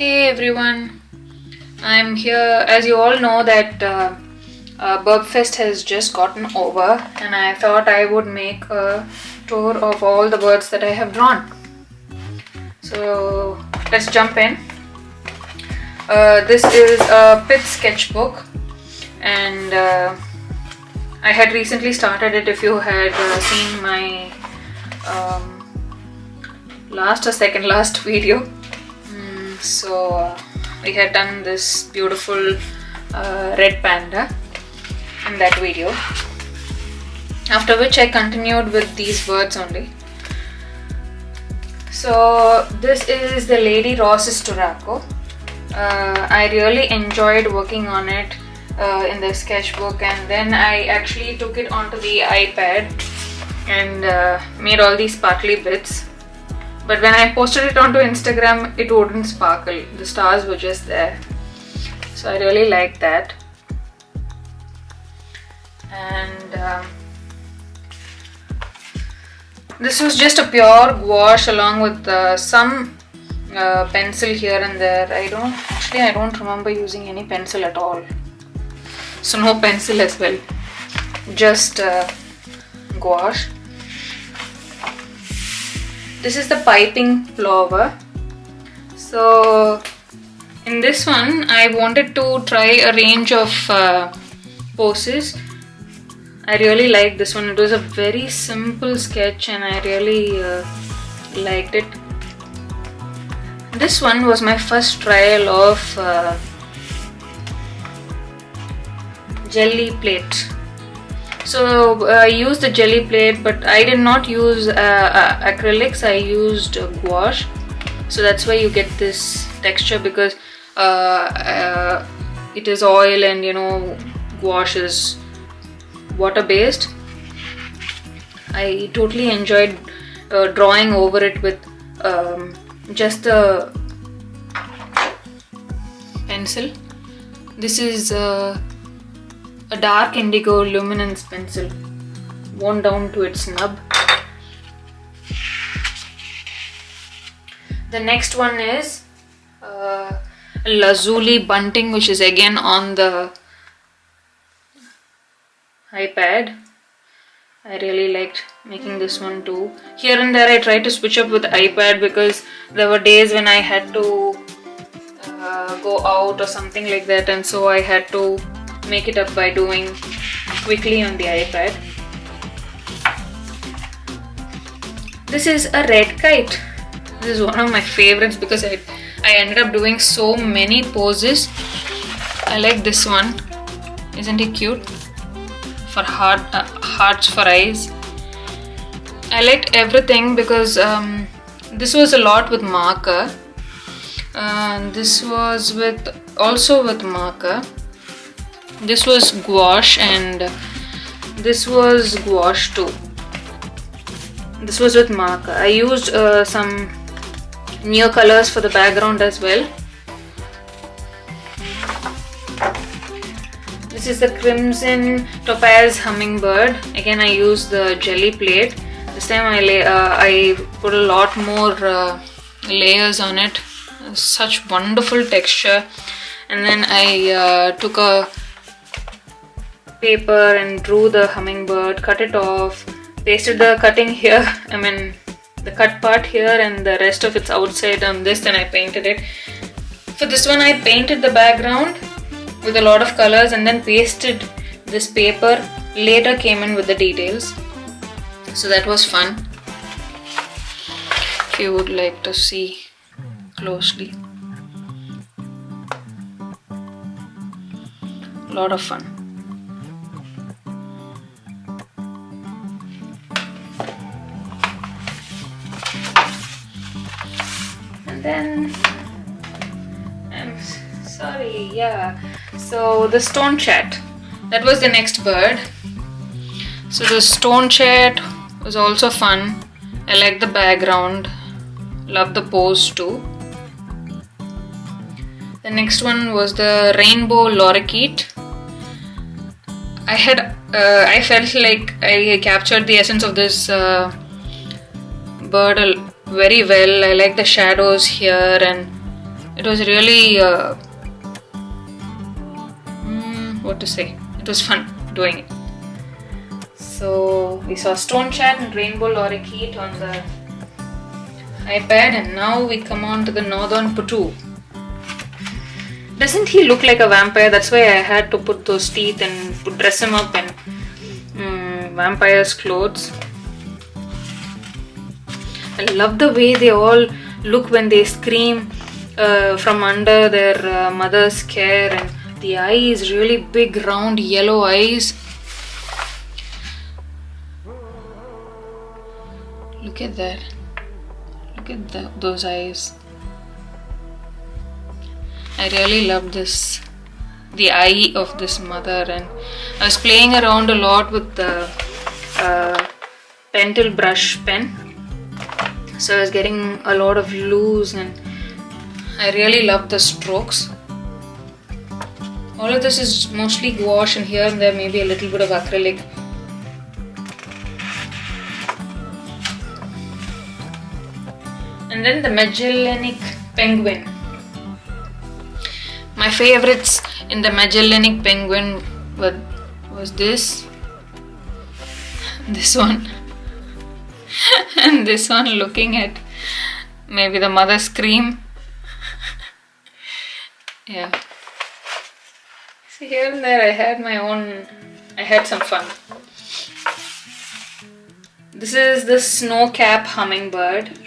Hey everyone, I'm here. As you all know that Birbfest has just gotten over, and I thought I would make a tour of all the birds that I have drawn. So let's jump in. This is a pith sketchbook, and I had recently started it. If you had seen my last or second last video. So we had done this beautiful red panda in that video, after which I continued with these birds only. So this is the Lady Ross's Turaco. I really enjoyed working on it in the sketchbook, and then I actually took it onto the iPad and made all these sparkly bits. But when I posted it onto Instagram, it wouldn't sparkle. The stars were just there. So I really liked that. And this was just a pure gouache along with some pencil here and there. I don't remember using any pencil at all. So no pencil as well. Just gouache. This is the piping plover. So in this one I wanted to try a range of poses. I really liked this one. It was a very simple sketch and I really liked it. This one was my first trial of jelly plate. So I used the jelly plate, but I did not use acrylics. I used gouache. So that's why you get this texture, because it is oil and gouache is water based. I totally enjoyed drawing over it with just a pencil. This is a dark indigo luminance pencil, worn down to its nub. The next one is lazuli bunting, which is again on the iPad. I really liked making this one too. Here and there I tried to switch up with iPad because there were days when I had to go out or something like that, and so I had to make it up by doing quickly on the iPad. This is a red kite. This is one of my favorites because I ended up doing so many poses. I like this one. Isn't he cute? For hearts for eyes. I liked everything because this was a lot with marker. This was also with marker. This was gouache and this was gouache too. This was with marker. I used some new colors for the background as well. This is the crimson topaz hummingbird. Again I used the jelly plate. This time I put a lot more layers on it. Such wonderful texture. And then I took a paper and drew the hummingbird, cut it off, pasted the cutting here, the cut part here, and the rest of its outside on this, and I painted it. For this one I painted the background with a lot of colors and then pasted this paper. Later came in with the details. So that was fun. If you would like to see closely. A lot of fun. Then so the stone chat, that was the next bird. So the stone chat was also fun. I like the background, love the pose too. The next one was the rainbow lorikeet. I felt like I captured the essence of this bird very well. I like the shadows here, and it was really what to say, it was fun doing it. So we saw Stone Chat and Rainbow Lorikeet on the iPad, and now we come on to the Northern Putu. Doesn't he look like a vampire? That's why I had to put those teeth and dress him up in vampire's clothes. I love the way they all look when they scream from under their mother's care, and the eyes, really big round yellow eyes. Look at that. Look at those eyes. I really love this, the eye of this mother, and I was playing around a lot with the pentel brush pen, so I was getting a lot of loose, and I really love the strokes. All of this is mostly gouache, and here and there maybe a little bit of acrylic. And then the Magellanic Penguin. My favorites in the Magellanic Penguin was this one, and this one looking at maybe the mother scream. Yeah. See, here and there I had some fun. This is the snow-cap hummingbird.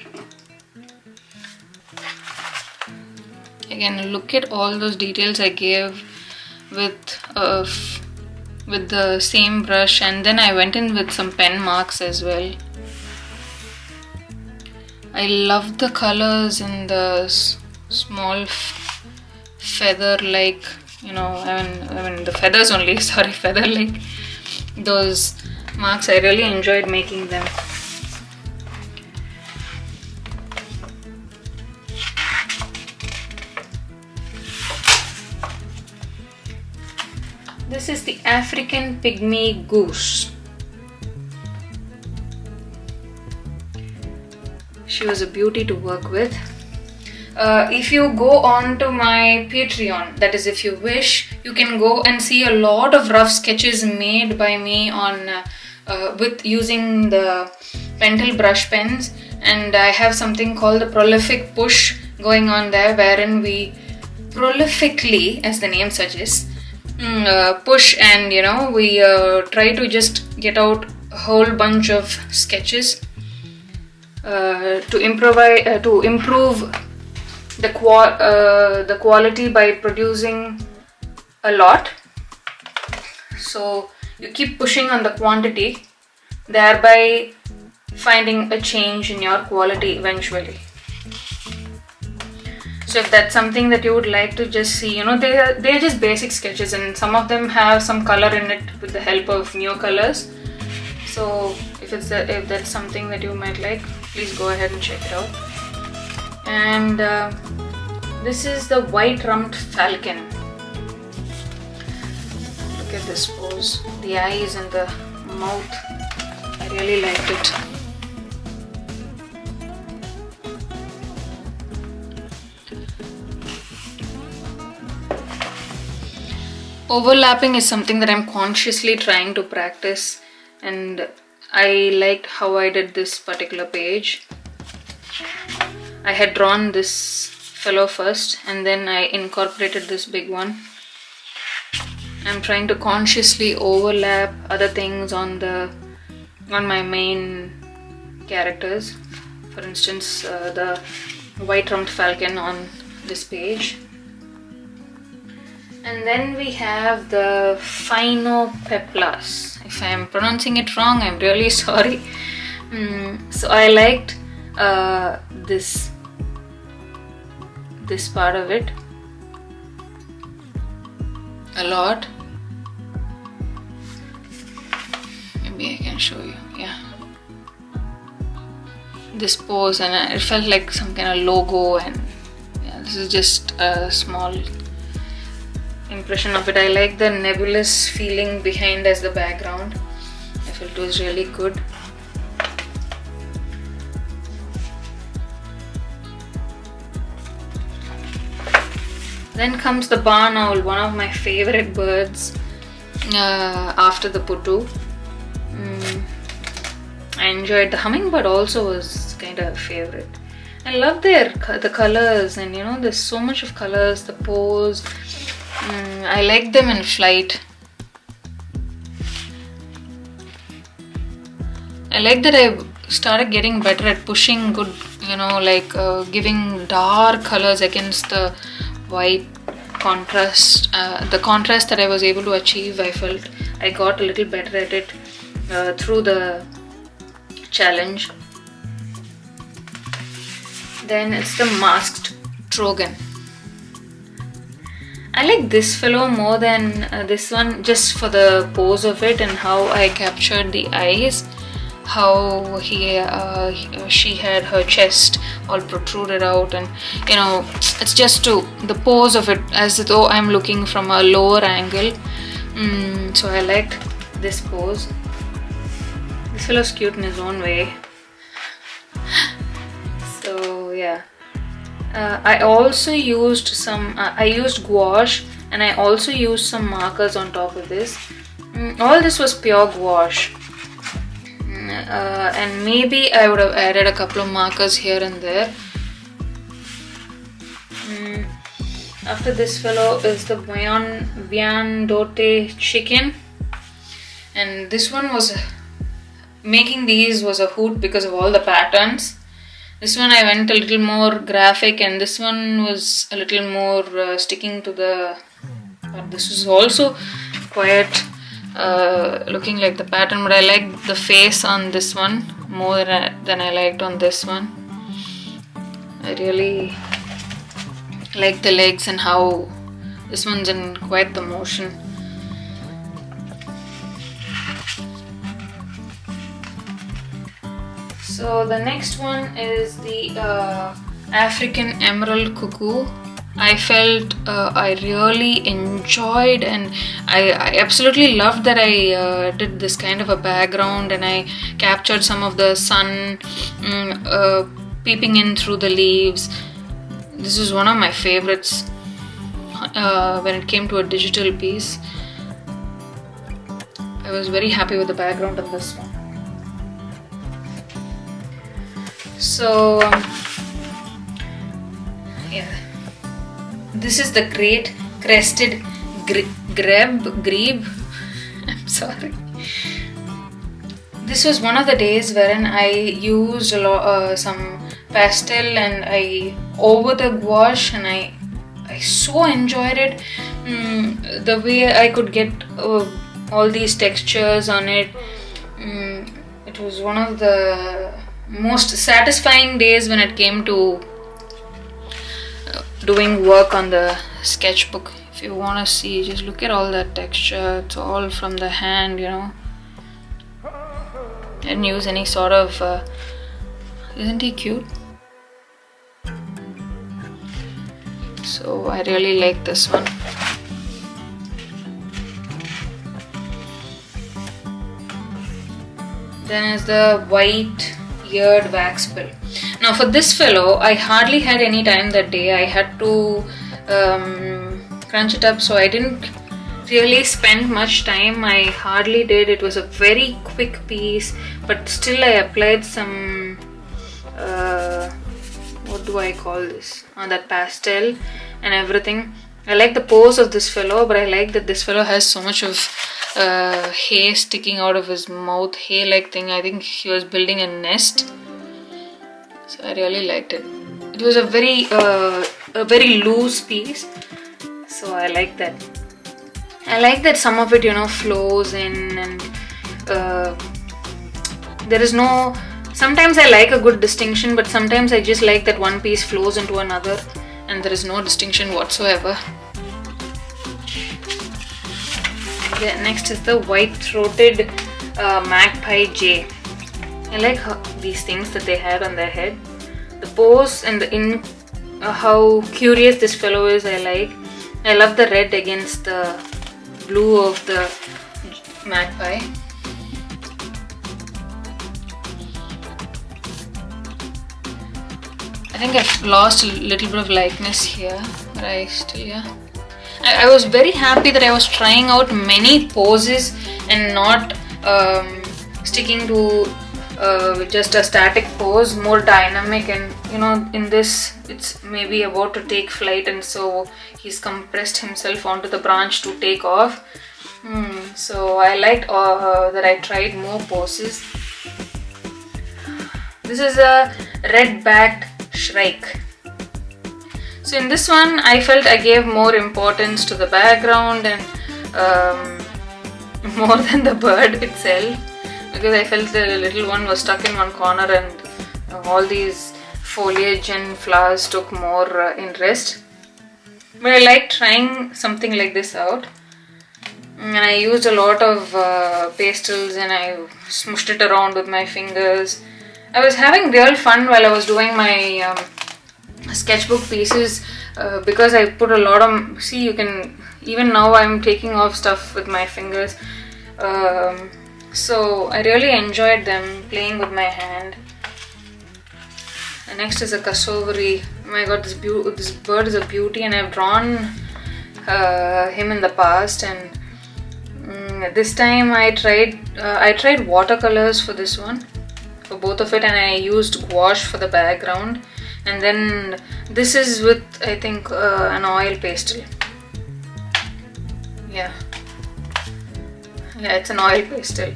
Again, look at all those details I gave with the same brush, and then I went in with some pen marks as well. I love the colors in the small feather-like, I mean the feathers only, sorry, feather-like, those marks. I really enjoyed making them. This is the African pygmy goose. She was a beauty to work with. If you go on to my Patreon, that is, if you wish, you can go and see a lot of rough sketches made by me on with using the pentel brush pens, and I have something called the prolific push going on there, wherein we prolifically, as the name suggests, push, and we try to just get out a whole bunch of sketches to improve the quality by producing a lot. So you keep pushing on the quantity, thereby finding a change in your quality eventually. So if that's something that you would like to just see, they're just basic sketches, and some of them have some color in it with the help of new colors. So if that's something that you might like, please go ahead and check it out. And this is the white-rumped falcon. Look at this pose, the eyes and the mouth. I really liked it. Overlapping is something that I'm consciously trying to practice, and I liked how I did this particular page. I had drawn this fellow first, and then I incorporated this big one. I'm trying to consciously overlap other things on my main characters. For instance, the white-rumped falcon on this page. And then we have the Phainopeplas. If I'm pronouncing it wrong, I'm really sorry. So I liked this part of it a lot. Maybe I can show you. Yeah, this pose, and it felt like some kind of logo, and yeah, this is just a small impression of it. I like the nebulous feeling behind as the background. I felt it was really good. Then comes the barn owl, one of my favorite birds after the putu. I enjoyed the hummingbird also was kind of a favorite. I love the colors, and you know, there's so much of colors, the pose. I like them in flight. I like that I started getting better at pushing good, you know, like giving dark colors against the white contrast. The contrast that I was able to achieve, I felt I got a little better at it through the challenge. Then it's the masked Trogon. I like this fellow more than this one, just for the pose of it and how I captured the eyes. How she had her chest all protruded out, and you know, it's just the pose of it as though I'm looking from a lower angle. So I liked this pose. This fellow's cute in his own way. So yeah, I also used I used gouache, and I also used some markers on top of this. All this was pure gouache. And maybe I would have added a couple of markers here and there. After this fellow is the Viandote chicken, and this one was making these was a hoot because of all the patterns. This one I went a little more graphic, and this one was a little more sticking to the. But this was also quite looking like the pattern, but I liked the face on this one more than I liked on this one. I really like the legs and how this one's in quite the motion. So the next one is the African emerald cuckoo. I felt I really enjoyed, and I absolutely loved that I did this kind of a background, and I captured some of the sun peeping in through the leaves. This is one of my favorites when it came to a digital piece. I was very happy with the background of this one. So yeah, this is the great crested grebe. I'm sorry. This was one of the days wherein I used some pastel, and I over the gouache, and I so enjoyed it. The way I could get all these textures on it. It was one of the most satisfying days when it came to doing work on the sketchbook. If you want to see, just look at all that texture. It's all from the hand, you know. I didn't use any sort of isn't he cute? So I really like this one. Then is the white eared wax bill. Now for this fellow, I hardly had any time that day. I had to crunch it up, so I didn't really spend much time. I hardly did. It was a very quick piece, but still I applied some what do I call this? That pastel and everything. I like the pose of this fellow, but I like that this fellow has so much of hay sticking out of his mouth, hay like thing. I think he was building a nest, so I really liked it. It was a very loose piece, so I like that. I like that some of it, you know, flows in, and there is no. Sometimes I like a good distinction, but sometimes I just like that one piece flows into another and there is no distinction whatsoever. Yeah, next is the white-throated magpie jay. I like these things that they had on their head. The pose and how curious this fellow is, I like. I love the red against the blue of the magpie. I think I've lost a little bit of likeness here, but yeah. I was very happy that I was trying out many poses and not sticking to just a static pose, more dynamic. And you know, in this it's maybe about to take flight, and so he's compressed himself onto the branch to take off. So I liked that I tried more poses. This is a red-backed shrike. So in this one, I felt I gave more importance to the background and more than the bird itself, because I felt the little one was stuck in one corner and all these foliage and flowers took more interest. But I like trying something like this out. And I used a lot of pastels and I smooshed it around with my fingers. I was having real fun while I was doing my sketchbook pieces because I put a lot of, see, you can, even now I'm taking off stuff with my fingers. So I really enjoyed them, playing with my hand. And next is a Kasovari. Oh my god, this bird is a beauty, and I've drawn him in the past, and this time I tried watercolors for this one, for both of it, and I used gouache for the background. And then this is with, I think, an oil pastel. Yeah, it's an oil pastel,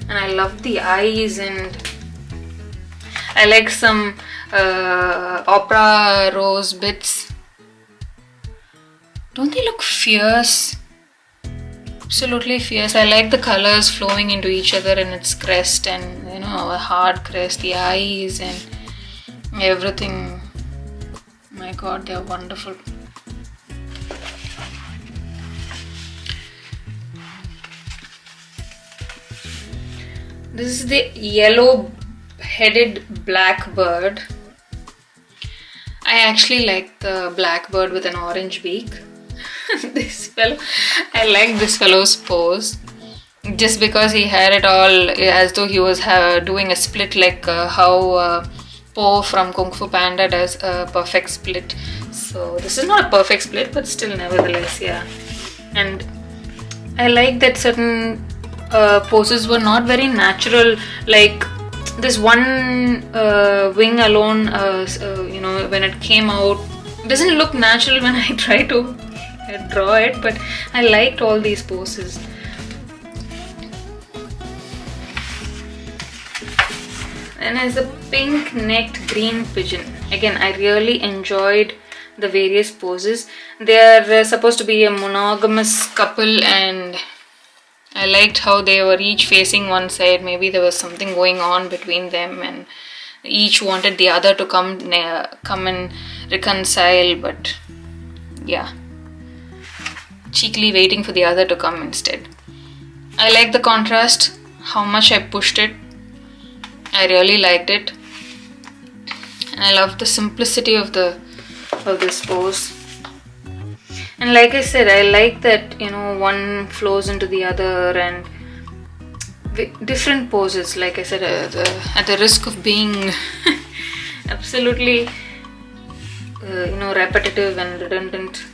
and I love the eyes, and I like some opera rose bits. Don't they look fierce? Absolutely fierce. I like the colors flowing into each other in its crest, and you know, a hard crest, the eyes and everything. My god, they are wonderful. This is the yellow-headed blackbird. I actually like the blackbird with an orange beak. This fellow, I like this fellow's pose, just because he had it all as though he was doing a split, like how Po from Kung Fu Panda does a perfect split. So this is not a perfect split, but still, nevertheless, yeah. And I like that certain poses were not very natural, like this one wing alone, you know, when it came out, it doesn't look natural when I try to draw it, but I liked all these poses. And as a pink-necked green pigeon, again, I really enjoyed the various poses. They are supposed to be a monogamous couple, and I liked how they were each facing one side. Maybe there was something going on between them, and each wanted the other to come and reconcile, but yeah, cheekily waiting for the other to come instead. I like the contrast, how much I pushed it. I really liked it, and I love the simplicity of this pose. And like I said, I like that, you know, one flows into the other, and different poses. Like I said, at the risk of being absolutely you know, repetitive and redundant,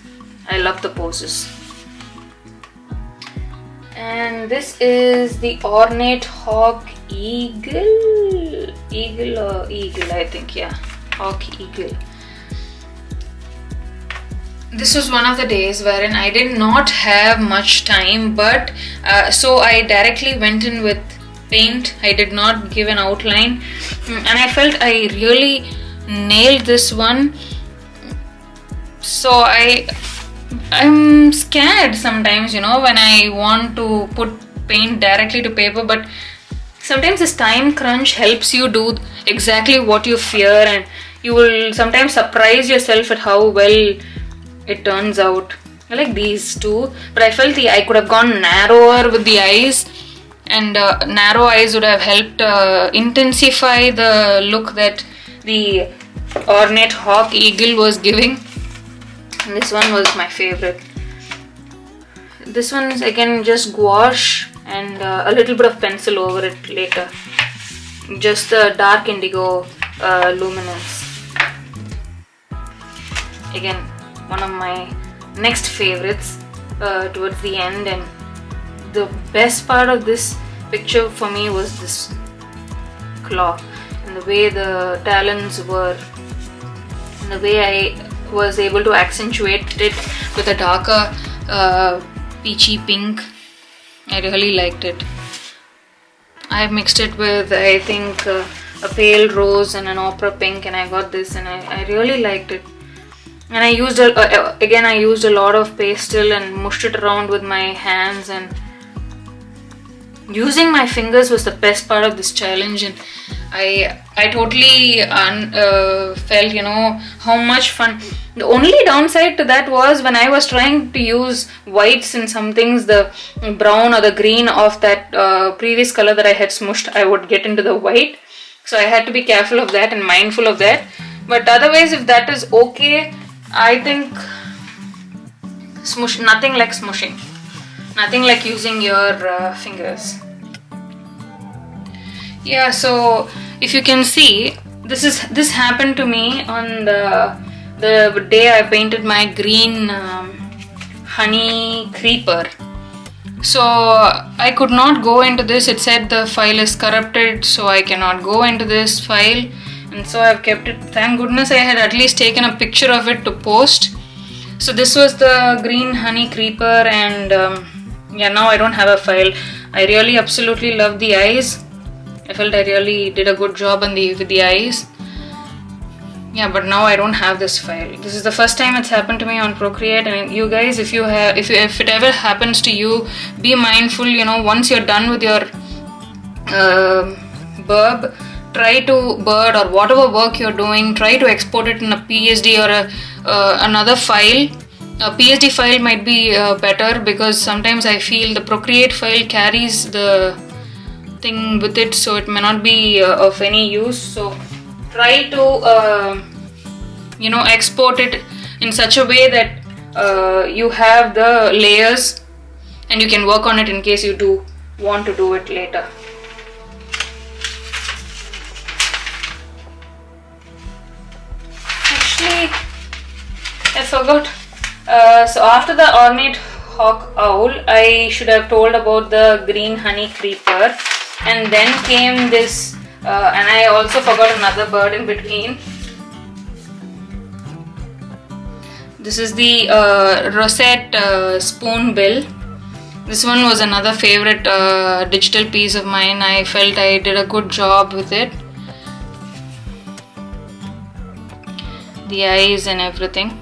I love the poses. And this is the ornate hawk eagle, I think, yeah, hawk eagle. This was one of the days wherein I did not have much time, but so I directly went in with paint. I did not give an outline, and I felt I really nailed this one. So I'm scared sometimes, you know, when I want to put paint directly to paper, but sometimes this time crunch helps you do exactly what you fear, and you will sometimes surprise yourself at how well it turns out. I like these two, but I felt I could have gone narrower with the eyes, and narrow eyes would have helped intensify the look that the ornate hawk eagle was giving. And this one was my favorite. This one is again just gouache and a little bit of pencil over it later. Just the dark indigo luminance. Again, one of my next favorites towards the end. And the best part of this picture for me was this claw and the way the talons were, and the way I was able to accentuate it with a darker peachy pink. I really liked it. I mixed it with, I think, a pale rose and an opera pink, and I got this, and I really liked it. And I used again I used a lot of pastel and mushed it around with my hands, and using my fingers was the best part of this challenge. And I totally felt, you know, how much fun. The only downside to that was when I was trying to use whites in some things, the brown or the green of that previous color that I had smushed, I would get into the white. So I had to be careful of that and mindful of that. But otherwise, if that is okay, I think nothing like smushing. Nothing like using your fingers. Yeah, so if you can see, this happened to me on the day I painted my green honey creeper. So I could not go into this. It said the file is corrupted, so I cannot go into this file, and so I've kept it. Thank goodness I had at least taken a picture of it to post. So this was the green honey creeper, and yeah, now I don't have a file. I really absolutely love the eyes. I felt I really did a good job with the eyes. Yeah, but now I don't have this file. This is the first time it's happened to me on Procreate. And you guys, if it ever happens to you, be mindful. You know, once you're done with your bird or whatever work you're doing, try to export it in a PSD or another file. A PSD file might be better, because sometimes I feel the Procreate file carries the thing with it, so it may not be of any use. So try to you know, export it in such a way that you have the layers and you can work on it in case you do want to do it later. Actually, I forgot. So after the ornate hawk owl, I should have told about the green honey creeper, and then came this, and I also forgot another bird in between. This is the rosette spoonbill. This one was another favorite digital piece of mine. I felt I did a good job with it. The eyes and everything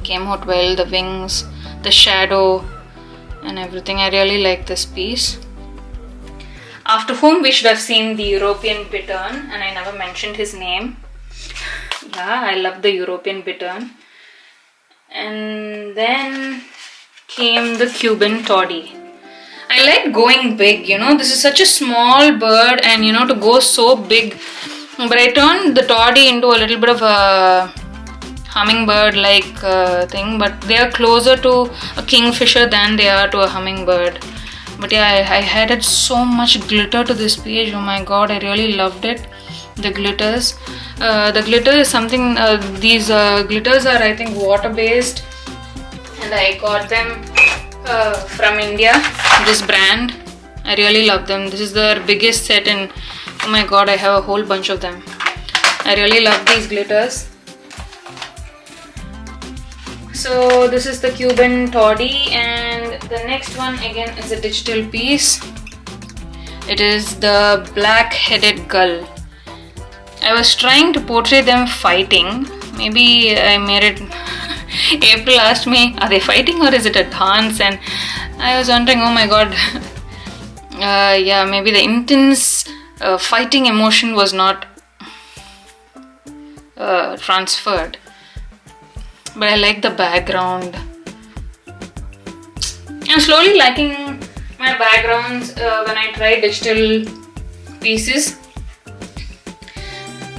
came out well, the wings, the shadow and everything. I really like this piece. After whom we should have seen the European bittern, and I never mentioned his name. Yeah, I love the European bittern. And then came the Cuban toddy. I like going big, you know. This is such a small bird, and you know, to go so big. But I turned the toddy into a little bit of a hummingbird like thing, but they are closer to a kingfisher than they are to a hummingbird. But yeah, I added so much glitter to this page. Oh my god, I really loved it. The glitters. The glitter is something, these glitters are, I think, water based, and I got them from India, this brand. I really love them. This is their biggest set, and oh my god, I have a whole bunch of them. I really love these glitters. So this is the Cuban toddy, and the next one again is a digital piece. It is the black-headed gull. I was trying to portray them fighting. Maybe I made it. April asked me, are they fighting or is it a dance? And I was wondering, oh my god. Yeah, maybe the intense fighting emotion was not transferred. But I like the background. I'm slowly liking my backgrounds when I try digital pieces.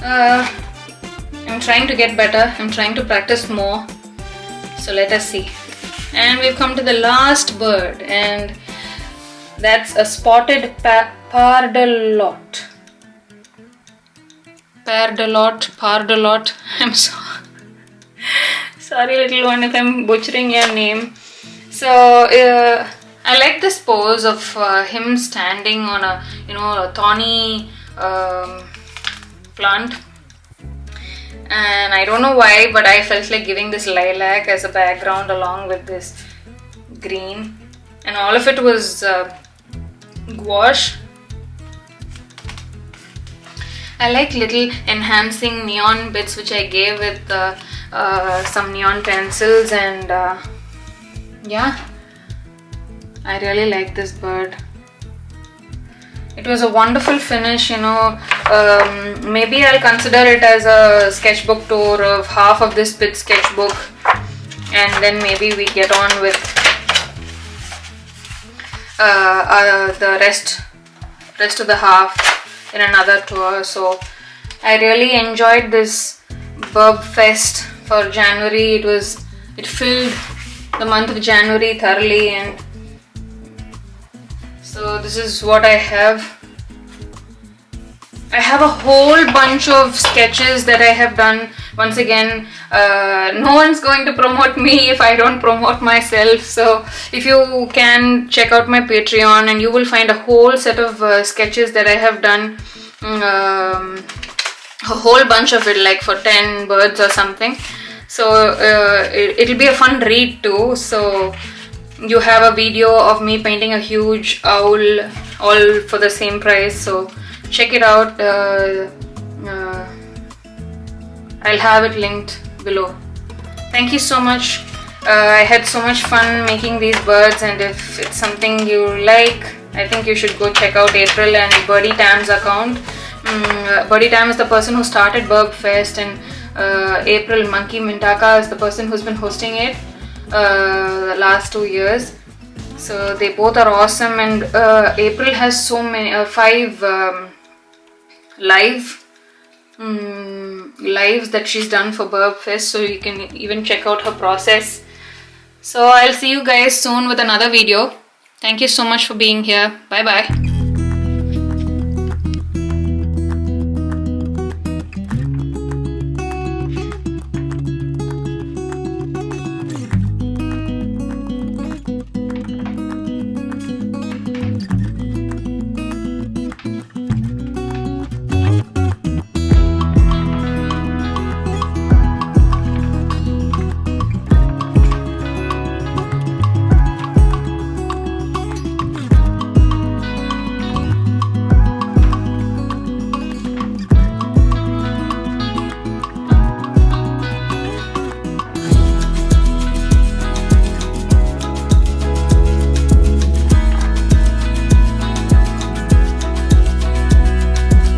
I'm trying to get better. I'm trying to practice more. So let us see. And we've come to the last bird, and that's a spotted pardalot. Pardalot. I'm sorry Sorry, little one, if I'm butchering your name. So I like this pose of him standing on a thorny plant, and I don't know why, but I felt like giving this lilac as a background along with this green, and all of it was gouache. I like little enhancing neon bits which I gave with some neon pencils, and yeah, I really like this bird. It was a wonderful finish, maybe I'll consider it as a sketchbook tour of half of this bit sketchbook, and then maybe we get on with the rest of the half in another tour. So I really enjoyed this Birbfest for January. It filled the month of January thoroughly, and so this is what I have. I have a whole bunch of sketches that I have done. Once again, no one's going to promote me if I don't promote myself. So if you can check out my Patreon, and you will find a whole set of sketches that I have done. A whole bunch of it, like for 10 birds or something. So it'll be a fun read too. So you have a video of me painting a huge owl, all for the same price. So check it out. I'll have it linked below. Thank you so much. I had so much fun making these birds, and if it's something you like, I think you should go check out April and Birdie Tam's account. Birdie Tam is the person who started Birbfest, and April Monkey Mintaka is the person who's been hosting it the last 2 years. So they both are awesome, and April has so many 5 lives that she's done for Birbfest, so you can even check out her process. So I'll see you guys soon with another video. Thank you so much for being here. Bye bye.